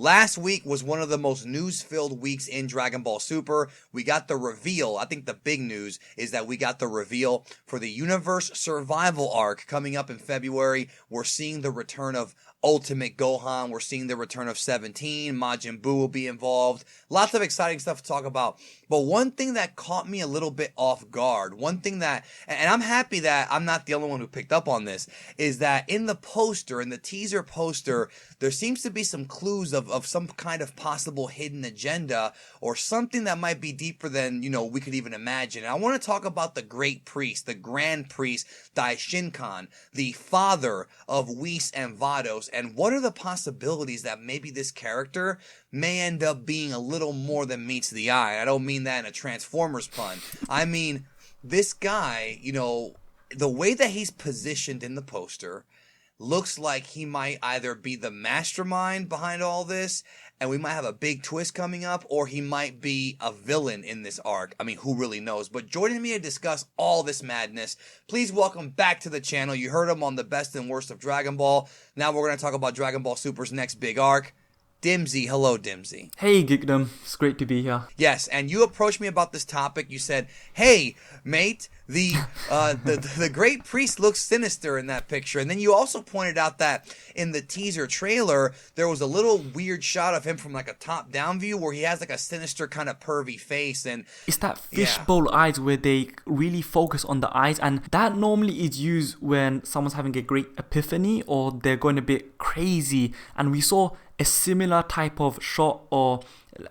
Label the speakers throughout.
Speaker 1: Last week was one of the most news-filled weeks in Dragon Ball Super. We got the reveal. I think the big news is that we got the reveal for the Universe Survival Arc coming up in February. We're seeing the return of Ultimate Gohan. We're seeing the return of 17. Majin Buu will be involved. Lots of exciting stuff to talk about. But one thing that caught me a little bit off guard, one thing that, and I'm happy that I'm not the only one who picked up on this, is that in the poster, in the teaser poster, there seems to be some clues of some kind of possible hidden agenda or something that might be deeper than, we could even imagine. And I want to talk about the great priest, the grand priest, Daishinkan, the father of Whis and Vados, and what are the possibilities that maybe this character may end up being a little more than meets the eye. I don't mean that in a Transformers pun. I mean, this guy, the way that he's positioned in the poster looks like he might either be the mastermind behind all this, and we might have a big twist coming up, or he might be a villain in this arc. I mean, who really knows? But joining me to discuss all this madness, please welcome back to the channel. You heard him on the best and worst of Dragon Ball. Now we're going to talk about Dragon Ball Super's next big arc. Dimzy, hello Dimzy.
Speaker 2: Hey Geekdom, it's great to be here.
Speaker 1: Yes, and you approached me about this topic. You said, "Hey, mate, the great priest looks sinister in that picture." And then you also pointed out that in the teaser trailer, there was a little weird shot of him from like a top-down view where he has like a sinister kind of pervy face. And
Speaker 2: it's that fishbowl eyes where they really focus on the eyes, and that normally is used when someone's having a great epiphany or they're going a bit crazy. And we saw a similar type of shot or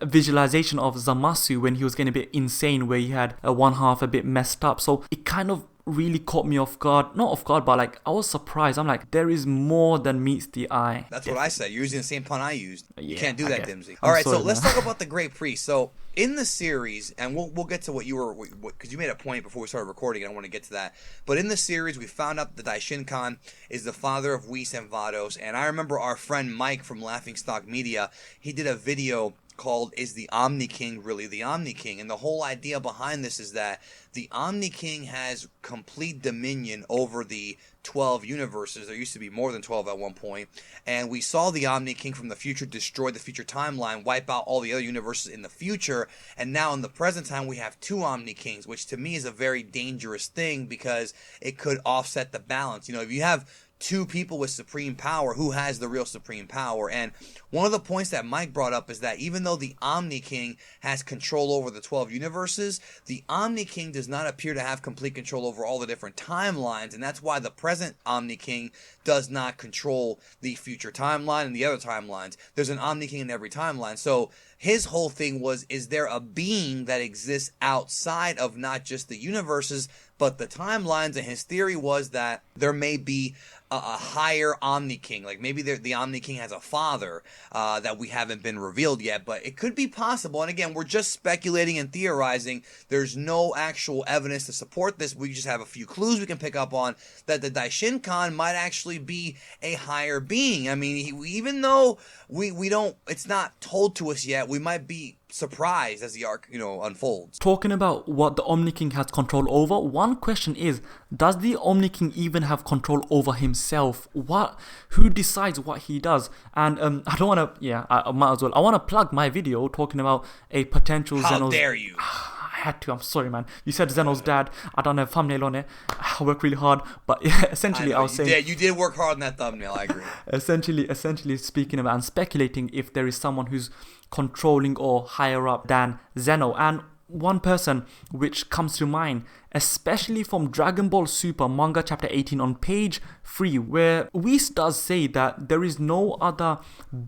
Speaker 2: visualization of Zamasu when he was getting a bit insane, where he had one half a bit messed up. So it kind of really caught me off guard. Not off guard, but like I was surprised. I'm like, there is more than meets the eye.
Speaker 1: That's what I said. You're using the same pun I used. You can't do that, Dimzy.
Speaker 2: All
Speaker 1: right, so let's talk about the Great Priest. So in the series, and we'll get to what you were, because you made a point before we started recording, and I want to get to that. But in the series, we found out that Daishinkan is the father of Whis and Vados, and I remember our friend Mike from Laughingstock Media, he did a video called "Is the Omni King Really the Omni King?" And the whole idea behind this is that the Omni King has complete dominion over the 12 universes. There used to be more than 12 at one point, and we saw the Omni King from the future destroy the future timeline, wipe out all the other universes in the future, and now in the present time we have two Omni Kings, which to me is a very dangerous thing because it could offset the balance. If you have two people with supreme power, who has the real supreme power? And one of the points that Mike brought up is that even though the Omni King has control over the 12 universes, the Omni King does not appear to have complete control over all the different timelines, and that's why the present Omni King does not control the future timeline and the other timelines. There's an Omni King in every timeline. So his whole thing was, is there a being that exists outside of not just the universes, but the timelines? And his theory was that there may be a higher Omni King. Like maybe the Omni King has a father that we haven't been revealed yet, but it could be possible. And again, we're just speculating and theorizing. There's no actual evidence to support this. We just have a few clues we can pick up on that the Daishinkan might actually be a higher being. I mean, even though we don't, it's not told to us yet, we might be surprised as the arc, unfolds.
Speaker 2: Talking about what the Omni King has control over, one question is, does the Omni King even have control over himself? Who decides what he does? And I don't want to, I might as well. I want to plug my video talking about a potential
Speaker 1: How
Speaker 2: Zeno's...
Speaker 1: dare you?
Speaker 2: I had to, I'm sorry man. You said Zeno's dad. I don't have a thumbnail on it. I work really hard. But essentially I was saying...
Speaker 1: You did work hard on that thumbnail, I agree.
Speaker 2: essentially speaking about and speculating if there is someone who's controlling or higher up than Zeno. And one person which comes to mind, especially from Dragon Ball Super manga chapter 18 on page 3, where Whis does say that there is no other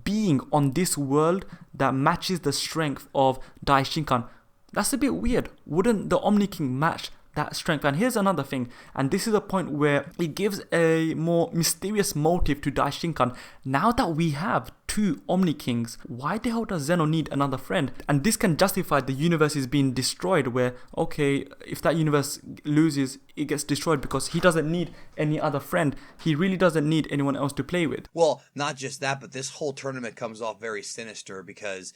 Speaker 2: being on this world that matches the strength of Daishinkan. That's a bit weird. Wouldn't the Omni King match that strength? And here's another thing, and this is a point where it gives a more mysterious motive to Daishinkan. Now that we have two Omni Kings, why the hell does Zeno need another friend? And this can justify the universe is being destroyed, where, okay, if that universe loses, it gets destroyed because he doesn't need any other friend. He really doesn't need anyone else to play with.
Speaker 1: Well, not just that, but this whole tournament comes off very sinister because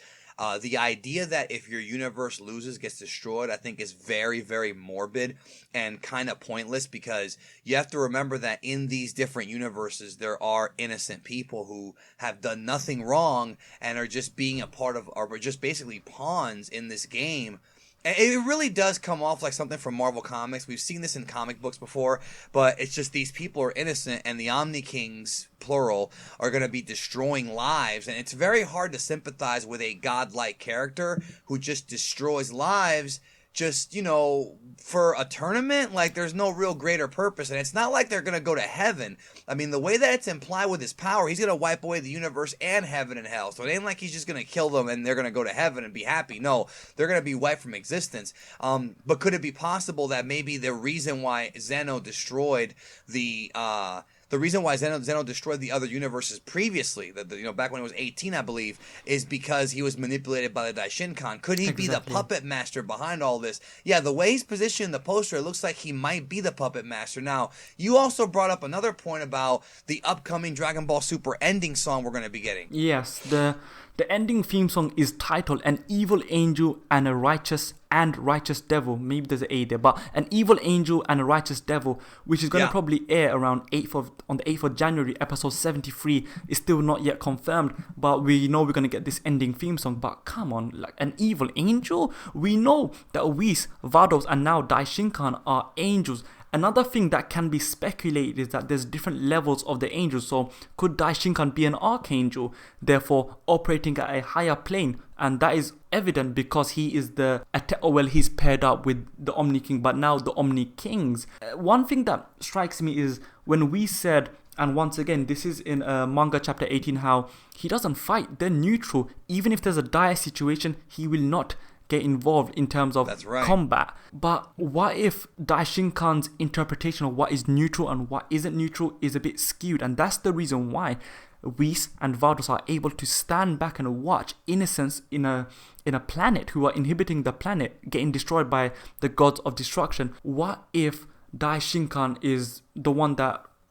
Speaker 1: The idea that if your universe loses, gets destroyed, I think is very, very morbid and kind of pointless, because you have to remember that in these different universes, there are innocent people who have done nothing wrong and are just being a part of, or just basically pawns in this game. And it really does come off like something from Marvel Comics. We've seen this in comic books before, but it's just these people are innocent, and the Omni Kings, plural, are going to be destroying lives. And it's very hard to sympathize with a godlike character who just destroys lives just, for a tournament. Like, there's no real greater purpose. And it's not like they're going to go to heaven. I mean, the way that it's implied with his power, he's going to wipe away the universe and heaven and hell. So it ain't like he's just going to kill them and they're going to go to heaven and be happy. No, they're going to be wiped from existence. But could it be possible that maybe the reason why Zeno destroyed the reason why Zeno destroyed the other universes previously, back when he was 18, I believe, is because he was manipulated by the Daishinkan. Could he be the puppet master behind all this? Yeah, the way he's positioned in the poster, it looks like he might be the puppet master. Now, you also brought up another point about the upcoming Dragon Ball Super ending song we're going to be getting.
Speaker 2: Yes, the ending theme song is titled An Evil Angel and a Righteous Devil. Maybe there's an A there, but An Evil Angel and a Righteous Devil, which is going to probably air around on the 8th of January, episode 73, is still not yet confirmed, but we know we're going to get this ending theme song. But come on, like an evil angel? We know that Whis, Vados, and now Daishinkan are angels. Another thing that can be speculated is that there's different levels of the angels. So could Daishinkan be an archangel, therefore operating at a higher plane? And that is evident because he is he's paired up with the Omni King, but now the Omni Kings. One thing that strikes me is when we said, and once again, this is in manga chapter 18, how he doesn't fight, they're neutral. Even if there's a dire situation, he will not get involved in terms of combat. But what if Daishinkan's interpretation of what is neutral and what isn't neutral is a bit skewed? And that's the reason why Whis and Vados are able to stand back and watch innocents in a planet who are inhibiting the planet getting destroyed by the gods of destruction. What if Daishinkan is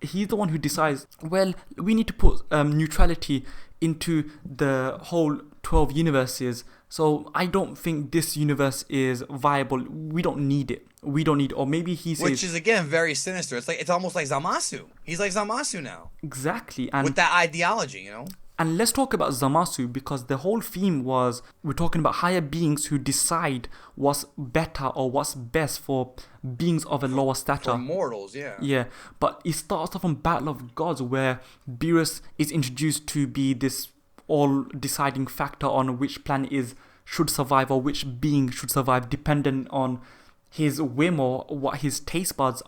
Speaker 2: he's the one who decides, well, we need to put neutrality into the whole 12 universes. So I don't think this universe is viable. We don't need it. Or maybe he says...
Speaker 1: Which is, again, very sinister. It's almost like Zamasu. He's like Zamasu now.
Speaker 2: Exactly.
Speaker 1: And with that ideology,
Speaker 2: And let's talk about Zamasu, because the whole theme was, we're talking about higher beings who decide what's better or what's best for beings of a lower stature.
Speaker 1: For mortals, yeah.
Speaker 2: Yeah, but it starts off on Battle of Gods, where Beerus is introduced to be this all-deciding factor on which planet should survive or which being should survive, dependent on his whim or what his taste buds,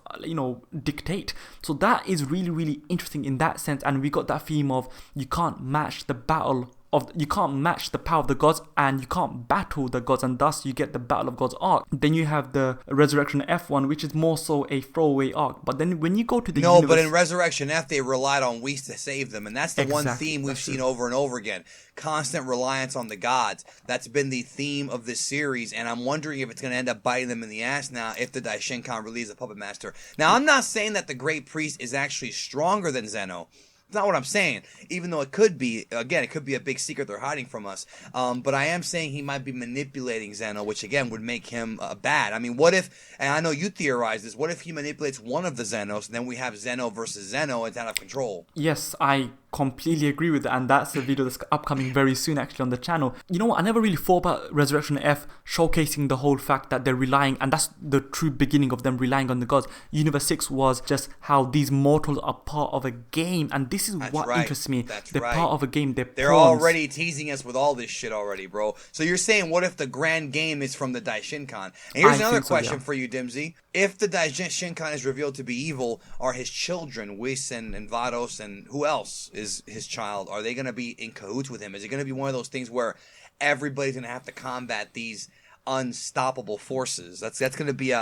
Speaker 2: dictate. So that is really, really interesting in that sense. And we got that theme of you can't match the power of the gods, and you can't battle the gods, and thus you get the Battle of Gods arc. Then you have the Resurrection F one, which is more so a throwaway arc. But then when you go to the universe...
Speaker 1: but in Resurrection F, they relied on Whis to save them, and that's the one theme we've seen over and over again. Constant reliance on the gods. That's been the theme of this series, and I'm wondering if it's going to end up biting them in the ass now if the Daishinkan relieves the Puppet Master. Now, I'm not saying that the Great Priest is actually stronger than Zeno. It's not what I'm saying, even though it could be a big secret they're hiding from us. But I am saying he might be manipulating Zeno, which again would make him bad. I mean, what if, and I know you theorized this, what if he manipulates one of the Zenos, and then we have Zeno versus Zeno, it's out of control?
Speaker 2: Yes, I completely agree with that, and that's a video that's upcoming very soon actually on the channel. You know what, I never really thought about Resurrection F showcasing the whole fact that they're relying, and that's the true beginning of them relying on the gods. Universe 6 was just how these mortals are part of a game, and this is what interests me. They're part of a game. They're
Speaker 1: already teasing us with all this shit already, bro. So you're saying, what if the grand game is from the Daishinkan? And here's another question for you, Dimzy. If the Daishinkan is revealed to be evil, are his children, Whis and Vados, and who else is his child, are they going to be in cahoots with him? Is it going to be one of those things where everybody's going to have to combat these unstoppable forces? That's going to be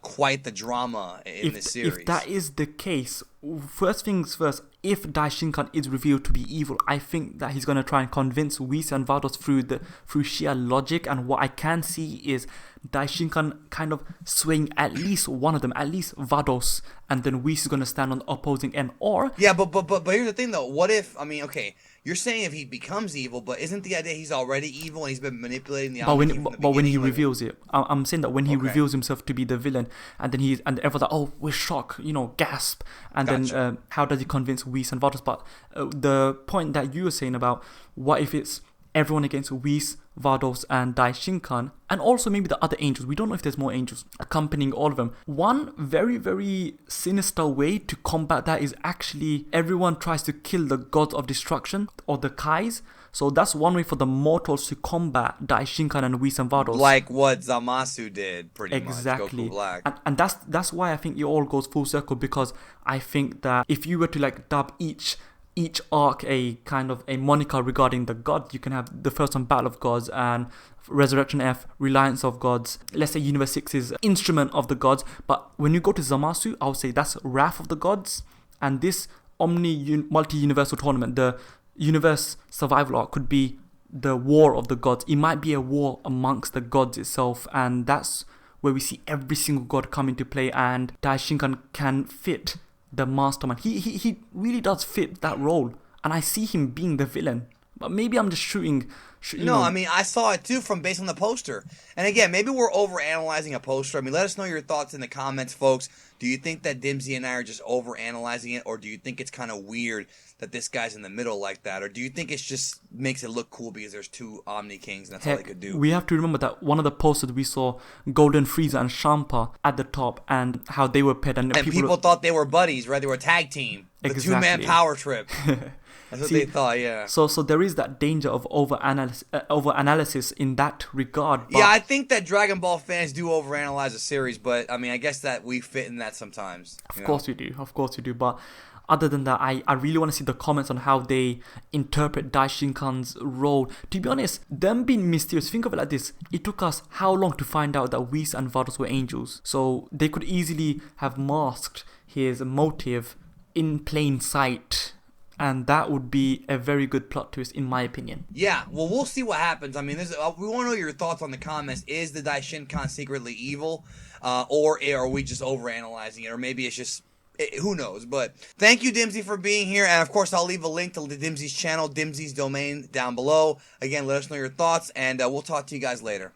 Speaker 1: quite the drama in this series.
Speaker 2: If that is the case, first things first, if Daishinkan is revealed to be evil, I think that he's going to try and convince Whis and Vados through sheer logic, and what I can see is Daishinkan kind of swaying at least one of them, at least Vados, and then Whis is going to stand on the opposing end. Or
Speaker 1: yeah, but here's the thing though. What if, You're saying if he becomes evil, but isn't the idea he's already evil and he's been manipulating the
Speaker 2: But
Speaker 1: Omni
Speaker 2: when
Speaker 1: King from the
Speaker 2: but when he
Speaker 1: beginning? Like,
Speaker 2: reveals it, I'm saying that when he
Speaker 1: okay,
Speaker 2: reveals himself to be the villain, and then and everyone's like, oh, we're shocked, gasp, and then
Speaker 1: gotcha.
Speaker 2: how does he convince Whis and Vardos? But the point that you were saying about what if it's everyone against Whis, Vardos, and Daishinkan, and also maybe the other angels. We don't know if there's more angels accompanying all of them. One very, very sinister way to combat that is actually everyone tries to kill the gods of destruction or the Kais. So that's one way for the mortals to combat Daishinkan and Whis and Vardos.
Speaker 1: Like what Zamasu did, pretty
Speaker 2: Exactly.
Speaker 1: much. Goku Black.
Speaker 2: And that's why I think it all goes full circle, because I think that if you were to like dub each arc a kind of a moniker regarding the gods, you can have the first one Battle of Gods, and Resurrection F, Reliance of Gods. Let's say Universe 6 is Instrument of the Gods. But when you go to Zamasu, I would say that's Wrath of the Gods. And this Omni multi-universal tournament, the universe survival arc, could be the War of the Gods. It might be a war amongst the gods itself, and that's where we see every single god come into play, and Daishinkan can fit the mastermind. He really does fit that role, and I see him being the villain. But maybe I'm just shooting.
Speaker 1: No, I mean, I saw it too from based on the poster. And again, maybe we're over analyzing a poster. I mean, let us know your thoughts in the comments, folks. Do you think that Dimzy and I are just over analyzing it, or do you think it's kind of weird that this guy's in the middle like that, or do you think it just makes it look cool because there's two Omni Kings and that's all they could do?
Speaker 2: We have to remember that one of the posters we saw Golden Frieza and Champa at the top, and how they were paired, and
Speaker 1: people thought they were buddies, right? They were a tag team, the
Speaker 2: Exactly.
Speaker 1: two-man power trip. That's what they thought, yeah.
Speaker 2: So there is that danger of over analysis in that regard. But
Speaker 1: yeah, I think that Dragon Ball fans do overanalyze a series, but I mean, I guess that we fit in that sometimes.
Speaker 2: Of course we do. But other than that, I really want to see the comments on how they interpret Daishinkan's role. To be honest, them being mysterious, think of it like this. It took us how long to find out that Whis and Vardos were angels? So they could easily have masked his motive in plain sight. And that would be a very good plot twist, in my opinion.
Speaker 1: Yeah, well, we'll see what happens. I mean, we want to know your thoughts on the comments. Is the Daishinkan secretly evil? Or are we just overanalyzing it? Or maybe it's just... who knows? But thank you, Dimzy, for being here. And, of course, I'll leave a link to Dimzy's channel, Dimzy's domain, down below. Again, let us know your thoughts, and we'll talk to you guys later.